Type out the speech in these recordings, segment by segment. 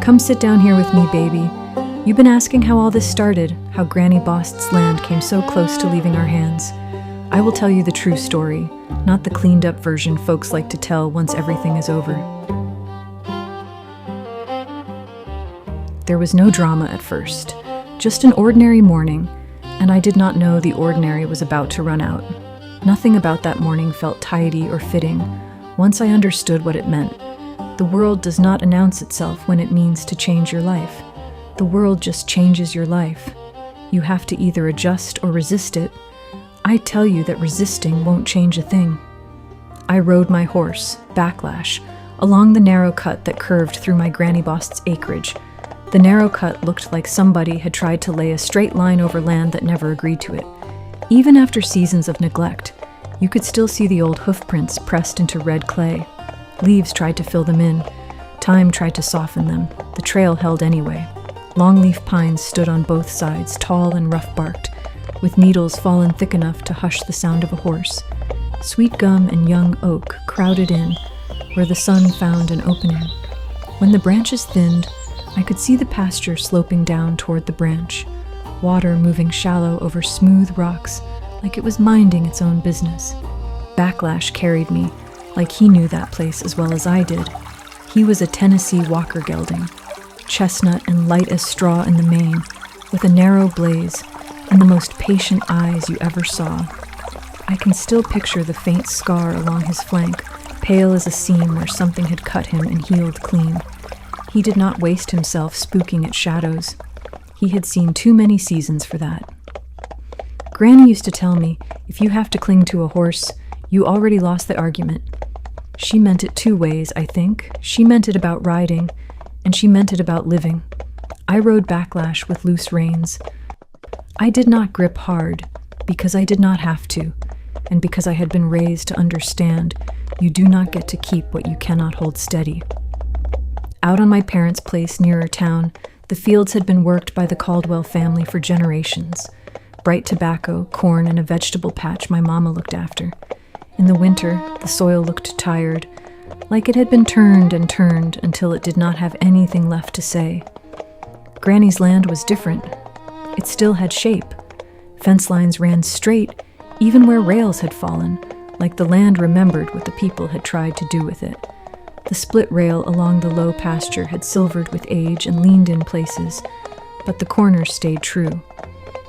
Come sit down here with me, baby. You've been asking how all this started, how Granny Bost's land came so close to leaving our hands. I will tell you the true story, not the cleaned-up version folks like to tell once everything is over. There was no drama at first, just an ordinary morning, and I did not know the ordinary was about to run out. Nothing about that morning felt tidy or fitting, once I understood what it meant. The world does not announce itself when it means to change your life. The world just changes your life. You have to either adjust or resist it. I tell you that resisting won't change a thing. I rode my horse, Backlash, along the narrow cut that curved through my Granny Bost's acreage. The narrow cut looked like somebody had tried to lay a straight line over land that never agreed to it. Even after seasons of neglect, you could still see the old hoofprints pressed into red clay. Leaves tried to fill them in. Time tried to soften them. The trail held anyway. Longleaf pines stood on both sides, tall and rough-barked, with needles fallen thick enough to hush the sound of a horse. Sweet gum and young oak crowded in, where the sun found an opening. When the branches thinned, I could see the pasture sloping down toward the branch, water moving shallow over smooth rocks like it was minding its own business. Backlash carried me, like he knew that place as well as I did. He was a Tennessee Walker gelding, chestnut and light as straw in the mane, with a narrow blaze and the most patient eyes you ever saw. I can still picture the faint scar along his flank, pale as a seam where something had cut him and healed clean. He did not waste himself spooking at shadows. He had seen too many seasons for that. Granny used to tell me, if you have to cling to a horse, you already lost the argument. She meant it two ways, I think. She meant it about riding, and she meant it about living. I rode Backlash with loose reins. I did not grip hard, because I did not have to, and because I had been raised to understand you do not get to keep what you cannot hold steady. Out on my parents' place nearer town, the fields had been worked by the Caldwell family for generations. Bright tobacco, corn, and a vegetable patch my mama looked after. In the winter, the soil looked tired, like it had been turned and turned until it did not have anything left to say. Granny's land was different. It still had shape. Fence lines ran straight, even where rails had fallen, like the land remembered what the people had tried to do with it. The split rail along the low pasture had silvered with age and leaned in places, but the corners stayed true.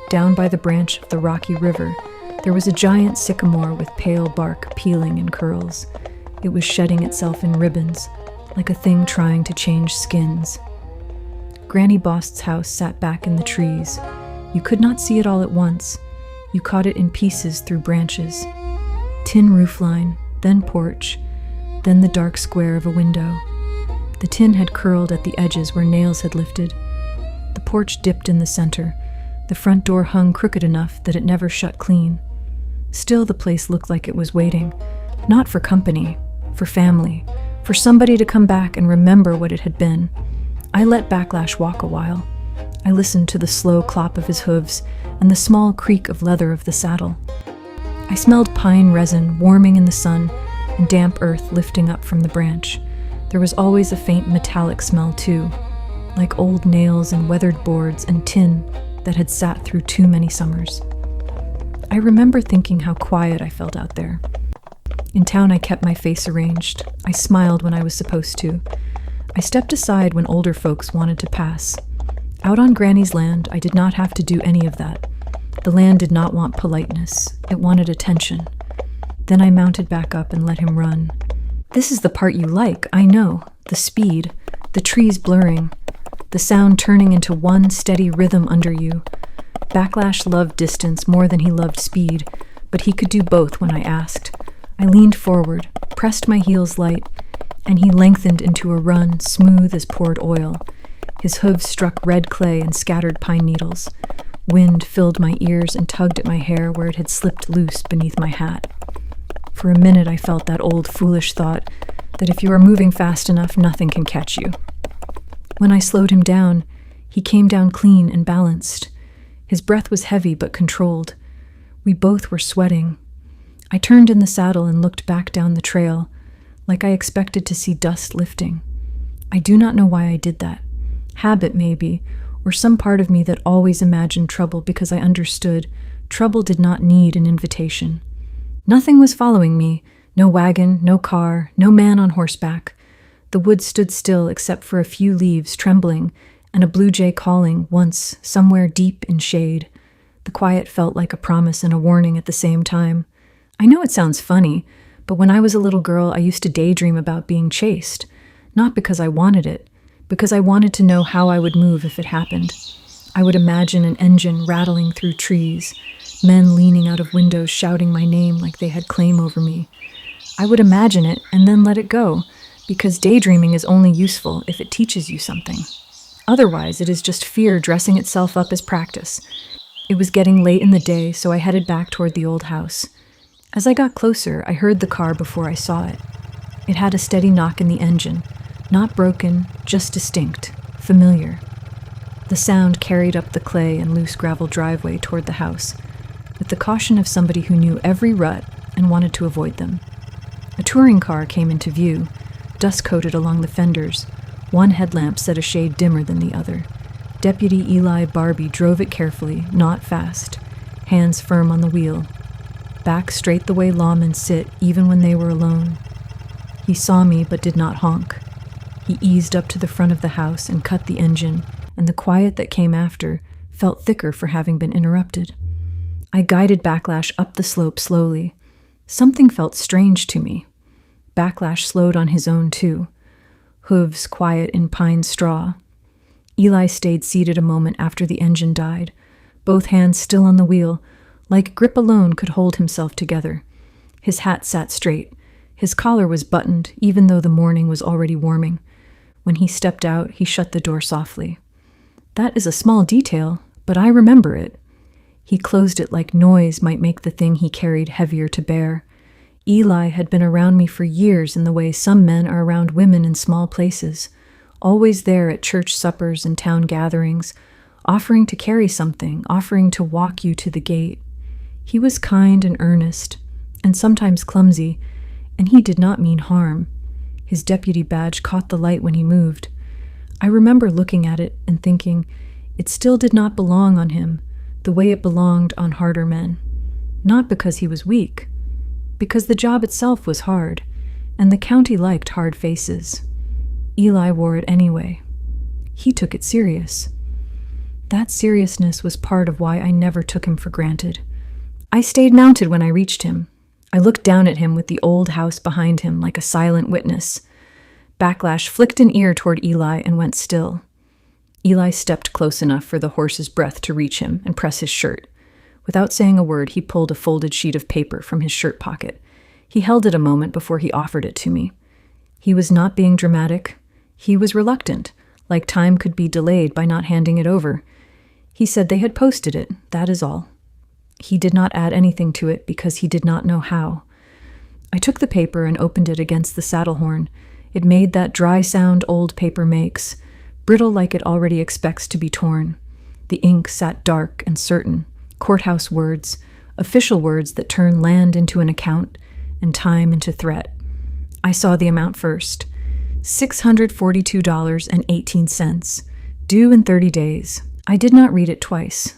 Down by the branch of the rocky river, there was a giant sycamore with pale bark peeling in curls. It was shedding itself in ribbons, like a thing trying to change skins. Granny Bost's house sat back in the trees. You could not see it all at once. You caught it in pieces through branches. Tin roofline, then porch, then the dark square of a window. The tin had curled at the edges where nails had lifted. The porch dipped in the center. The front door hung crooked enough that it never shut clean. Still, the place looked like it was waiting, not for company, for family, for somebody to come back and remember what it had been. I let Backlash walk a while. I listened to the slow clop of his hooves and the small creak of leather of the saddle. I smelled pine resin warming in the sun and damp earth lifting up from the branch. There was always a faint metallic smell too, like old nails and weathered boards and tin that had sat through too many summers. I remember thinking how quiet I felt out there. In town, I kept my face arranged. I smiled when I was supposed to. I stepped aside when older folks wanted to pass. Out on Granny's land, I did not have to do any of that. The land did not want politeness. It wanted attention. Then I mounted back up and let him run. This is the part you like, I know. The speed, the trees blurring, the sound turning into one steady rhythm under you. Backlash loved distance more than he loved speed, but he could do both when I asked. I leaned forward, pressed my heels light, and he lengthened into a run smooth as poured oil. His hooves struck red clay and scattered pine needles. Wind filled my ears and tugged at my hair where it had slipped loose beneath my hat. For a minute I felt that old foolish thought that if you are moving fast enough, nothing can catch you. When I slowed him down, he came down clean and balanced. His breath was heavy but controlled. We both were sweating. I turned in the saddle and looked back down the trail, like I expected to see dust lifting. I do not know why I did that. Habit, maybe, or some part of me that always imagined trouble because I understood trouble did not need an invitation. Nothing was following me, no wagon, no car, no man on horseback. The woods stood still except for a few leaves trembling and a blue jay calling once somewhere deep in shade. The quiet felt like a promise and a warning at the same time. I know it sounds funny, but when I was a little girl, I used to daydream about being chased, not because I wanted it, because I wanted to know how I would move if it happened. I would imagine an engine rattling through trees, men leaning out of windows shouting my name like they had claim over me. I would imagine it and then let it go, because daydreaming is only useful if it teaches you something. Otherwise, it is just fear dressing itself up as practice. It was getting late in the day, so I headed back toward the old house. As I got closer, I heard the car before I saw it. It had a steady knock in the engine, not broken, just distinct, familiar. The sound carried up the clay and loose gravel driveway toward the house, with the caution of somebody who knew every rut and wanted to avoid them. A touring car came into view, dust-coated along the fenders. One headlamp set a shade dimmer than the other. Deputy Eli Barbie drove it carefully, not fast, hands firm on the wheel. Back straight the way lawmen sit even when they were alone. He saw me but did not honk. He eased up to the front of the house and cut the engine, and the quiet that came after felt thicker for having been interrupted. I guided Backlash up the slope slowly. Something felt strange to me. Backlash slowed on his own too. Hooves quiet in pine straw. Eli stayed seated a moment after the engine died, both hands still on the wheel, like grip alone could hold himself together. His hat sat straight. His collar was buttoned, even though the morning was already warming. When he stepped out, he shut the door softly. That is a small detail, but I remember it. He closed it like noise might make the thing he carried heavier to bear. Eli had been around me for years in the way some men are around women in small places, always there at church suppers and town gatherings, offering to carry something, offering to walk you to the gate. He was kind and earnest, and sometimes clumsy, and he did not mean harm. His deputy badge caught the light when he moved. I remember looking at it and thinking, it still did not belong on him, the way it belonged on harder men. Not because he was weak, because the job itself was hard, and the county liked hard faces. Eli wore it anyway. He took it serious. That seriousness was part of why I never took him for granted. I stayed mounted when I reached him. I looked down at him with the old house behind him like a silent witness. Backlash flicked an ear toward Eli and went still. Eli stepped close enough for the horse's breath to reach him and press his shirt. Without saying a word, he pulled a folded sheet of paper from his shirt pocket. He held it a moment before he offered it to me. He was not being dramatic. He was reluctant, like time could be delayed by not handing it over. He said they had posted it, that is all. He did not add anything to it because he did not know how. I took the paper and opened it against the saddle horn. It made that dry sound old paper makes, brittle like it already expects to be torn. The ink sat dark and certain, courthouse words, official words that turn land into an account and time into threat. I saw the amount first. $642.18, due in 30 days. I did not read it twice.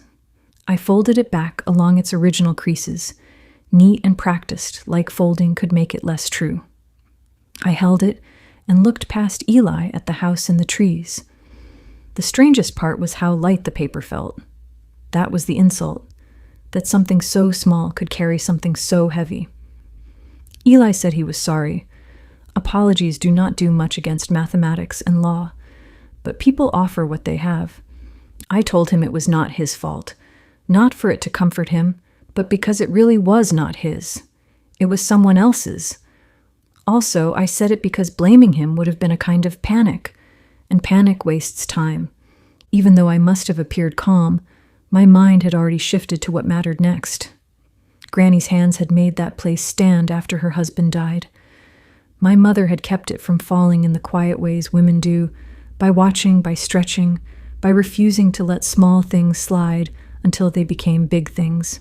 I folded it back along its original creases, neat and practiced, like folding could make it less true. I held it and looked past Eli at the house and the trees. The strangest part was how light the paper felt. That was the insult, that something so small could carry something so heavy. Eli said he was sorry. Apologies do not do much against mathematics and law, but people offer what they have. I told him it was not his fault. Not for it to comfort him, but because it really was not his. It was someone else's. Also, I said it because blaming him would have been a kind of panic, and panic wastes time. Even though I must have appeared calm, my mind had already shifted to what mattered next. Granny's hands had made that place stand after her husband died. My mother had kept it from falling in the quiet ways women do, by watching, by stretching, by refusing to let small things slide until they became big things.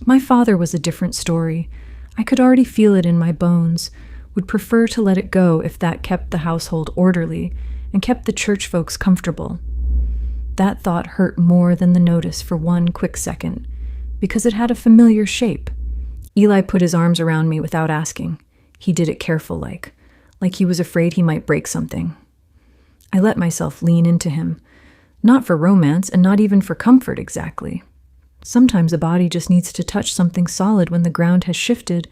My father was a different story. I could already feel it in my bones, would prefer to let it go if that kept the household orderly, and kept the church folks comfortable. That thought hurt more than the notice for one quick second, because it had a familiar shape. Eli put his arms around me without asking. He did it careful-like he was afraid he might break something. I let myself lean into him, not for romance and not even for comfort exactly. Sometimes a body just needs to touch something solid when the ground has shifted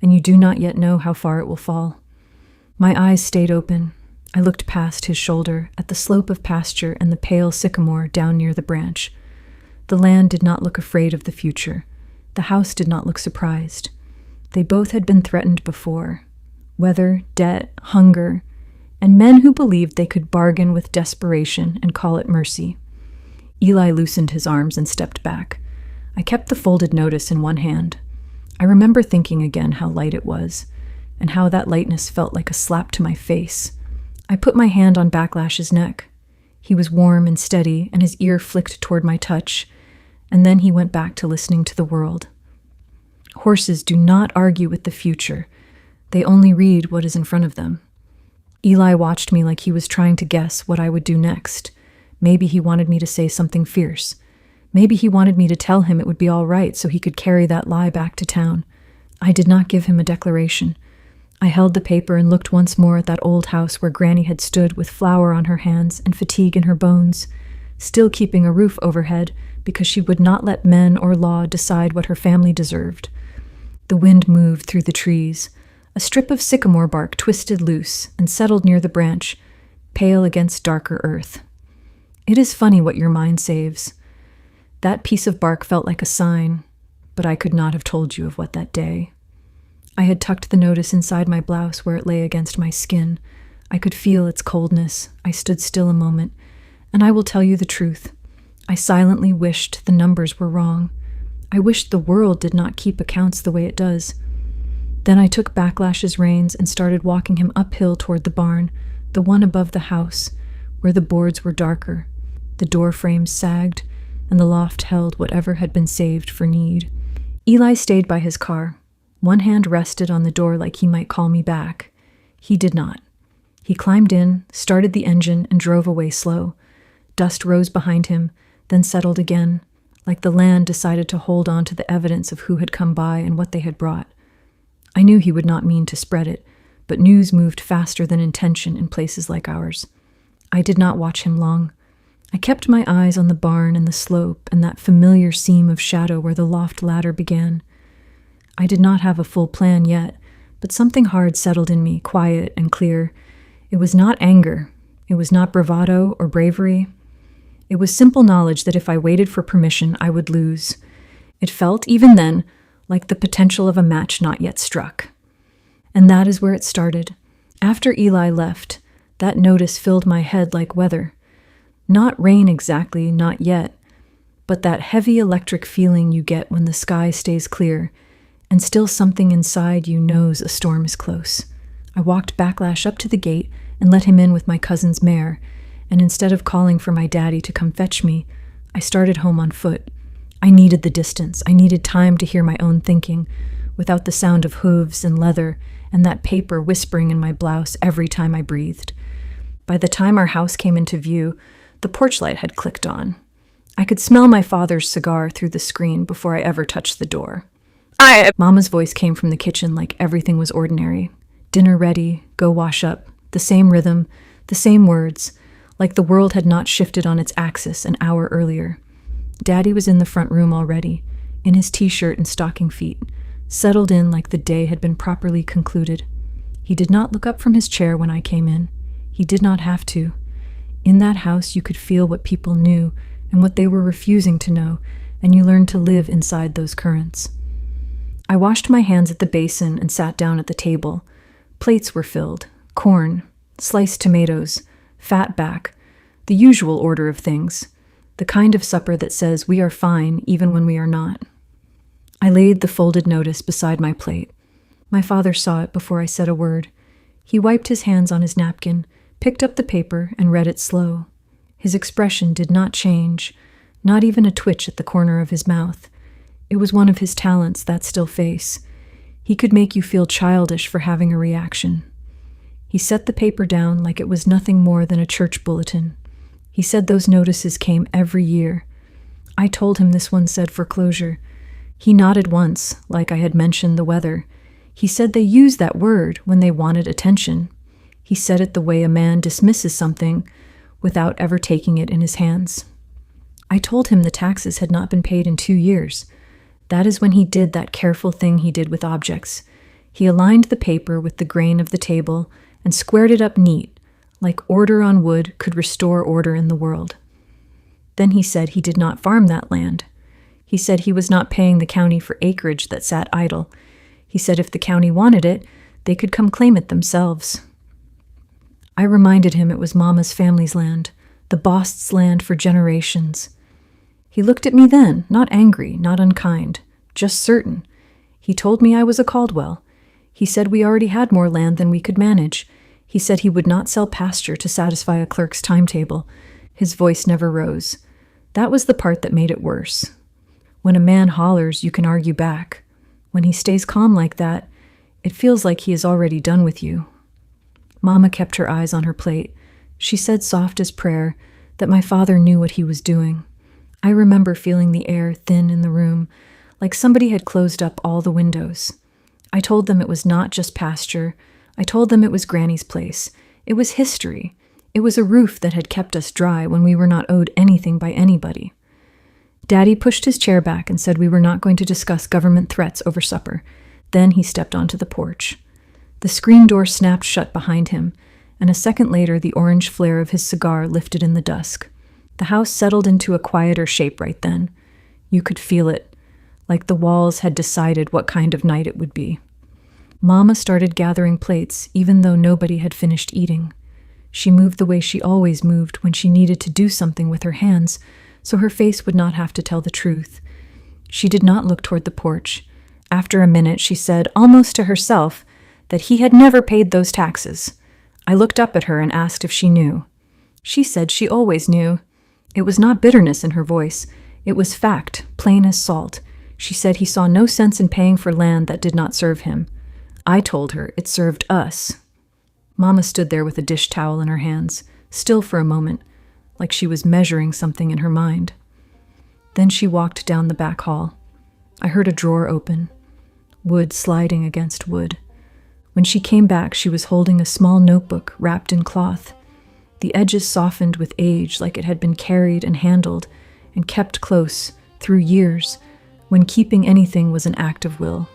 and you do not yet know how far it will fall. My eyes stayed open. I looked past his shoulder at the slope of pasture and the pale sycamore down near the branch. The land did not look afraid of the future. The house did not look surprised. They both had been threatened before. Weather, debt, hunger, and men who believed they could bargain with desperation and call it mercy. Eli loosened his arms and stepped back. I kept the folded notice in one hand. I remember thinking again how light it was, and how that lightness felt like a slap to my face. I put my hand on Backlash's neck. He was warm and steady, and his ear flicked toward my touch, and then he went back to listening to the world. Horses do not argue with the future. They only read what is in front of them. Eli watched me like he was trying to guess what I would do next. Maybe he wanted me to say something fierce. Maybe he wanted me to tell him it would be all right so he could carry that lie back to town. I did not give him a declaration. I held the paper and looked once more at that old house where Granny had stood with flour on her hands and fatigue in her bones, still keeping a roof overhead because she would not let men or law decide what her family deserved. The wind moved through the trees. A strip of sycamore bark twisted loose and settled near the branch, pale against darker earth. It is funny what your mind saves. That piece of bark felt like a sign, but I could not have told you of what that day. I had tucked the notice inside my blouse where it lay against my skin. I could feel its coldness. I stood still a moment, and I will tell you the truth. I silently wished the numbers were wrong. I wished the world did not keep accounts the way it does. Then I took Backlash's reins and started walking him uphill toward the barn, the one above the house, where the boards were darker. The door frames sagged, and the loft held whatever had been saved for need. Eli stayed by his car. One hand rested on the door like he might call me back. He did not. He climbed in, started the engine, and drove away slow. Dust rose behind him, then settled again, like the land decided to hold on to the evidence of who had come by and what they had brought. I knew he would not mean to spread it, but news moved faster than intention in places like ours. I did not watch him long. I kept my eyes on the barn and the slope and that familiar seam of shadow where the loft ladder began. I did not have a full plan yet, but something hard settled in me, quiet and clear. It was not anger. It was not bravado or bravery. It was simple knowledge that if I waited for permission, I would lose. It felt, even then, like the potential of a match not yet struck. And that is where it started. After Eli left, that notice filled my head like weather. Not rain exactly, not yet, but that heavy electric feeling you get when the sky stays clear, and still something inside you knows a storm is close. I walked Backlash up to the gate and let him in with my cousin's mare, and instead of calling for my daddy to come fetch me, I started home on foot. I needed the distance. I needed time to hear my own thinking, without the sound of hooves and leather and that paper whispering in my blouse every time I breathed. By the time our house came into view, the porch light had clicked on. I could smell my father's cigar through the screen before I ever touched the door. Mama's voice came from the kitchen like everything was ordinary. Dinner ready, go wash up, the same rhythm, the same words, like the world had not shifted on its axis an hour earlier. Daddy was in the front room already, in his t-shirt and stocking feet, settled in like the day had been properly concluded. He did not look up from his chair when I came in. He did not have to. In that house you could feel what people knew and what they were refusing to know, and you learned to live inside those currents. I washed my hands at the basin and sat down at the table. Plates were filled, corn, sliced tomatoes, fat back, the usual order of things. The kind of supper that says we are fine even when we are not. I laid the folded notice beside my plate. My father saw it before I said a word. He wiped his hands on his napkin, picked up the paper, and read it slow. His expression did not change, not even a twitch at the corner of his mouth. It was one of his talents, that still face. He could make you feel childish for having a reaction. He set the paper down like it was nothing more than a church bulletin. He said those notices came every year. I told him this one said foreclosure. He nodded once, like I had mentioned the weather. He said they used that word when they wanted attention. He said it the way a man dismisses something without ever taking it in his hands. I told him the taxes had not been paid in 2 years. That is when he did that careful thing he did with objects. He aligned the paper with the grain of the table and squared it up neat, like order on wood could restore order in the world. Then he said he did not farm that land. He said he was not paying the county for acreage that sat idle. He said if the county wanted it, they could come claim it themselves. I reminded him it was Mama's family's land, the Bost's land for generations. He looked at me then, not angry, not unkind, just certain. He told me I was a Caldwell. He said we already had more land than we could manage. He said he would not sell pasture to satisfy a clerk's timetable. His voice never rose. That was the part that made it worse. When a man hollers, you can argue back. When he stays calm like that, it feels like he is already done with you. Mama kept her eyes on her plate. She said soft as prayer that my father knew what he was doing. I remember feeling the air thin in the room, like somebody had closed up all the windows. I told them it was not just pasture. I told them it was Granny's place. It was history. It was a roof that had kept us dry when we were not owed anything by anybody. Daddy pushed his chair back and said we were not going to discuss government threats over supper. Then he stepped onto the porch. The screen door snapped shut behind him, and a second later the orange flare of his cigar lifted in the dusk. The house settled into a quieter shape right then. You could feel it, like the walls had decided what kind of night it would be. Mama started gathering plates, even though nobody had finished eating. She moved the way she always moved when she needed to do something with her hands, so her face would not have to tell the truth. She did not look toward the porch. After a minute, she said, almost to herself, that he had never paid those taxes. I looked up at her and asked if she knew. She said she always knew. It was not bitterness in her voice. It was fact, plain as salt. She said he saw no sense in paying for land that did not serve him. I told her it served us. Mama stood there with a dish towel in her hands, still for a moment, like she was measuring something in her mind. Then she walked down the back hall. I heard a drawer open, wood sliding against wood. When she came back, she was holding a small notebook wrapped in cloth. The edges softened with age, like it had been carried and handled and kept close through years, when keeping anything was an act of will.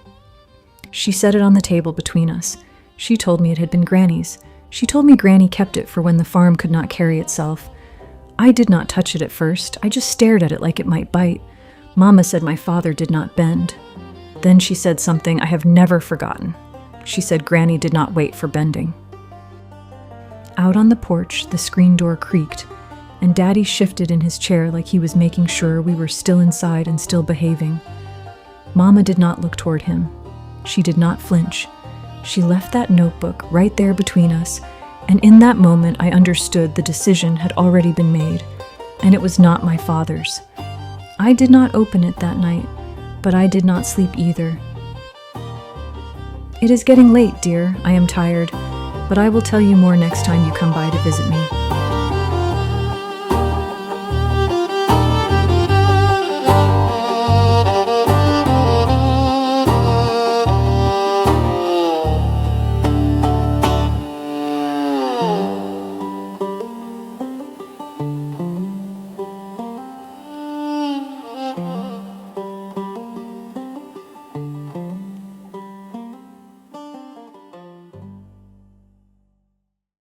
She set it on the table between us. She told me it had been Granny's. She told me Granny kept it for when the farm could not carry itself. I did not touch it at first. I just stared at it like it might bite. Mama said my father did not bend. Then she said something I have never forgotten. She said Granny did not wait for bending. Out on the porch, the screen door creaked, and Daddy shifted in his chair like he was making sure we were still inside and still behaving. Mama did not look toward him. She did not flinch. She left that notebook right there between us, and in that moment I understood the decision had already been made, and it was not my father's. I did not open it that night, but I did not sleep either. It is getting late, dear. I am tired, but I will tell you more next time you come by to visit me.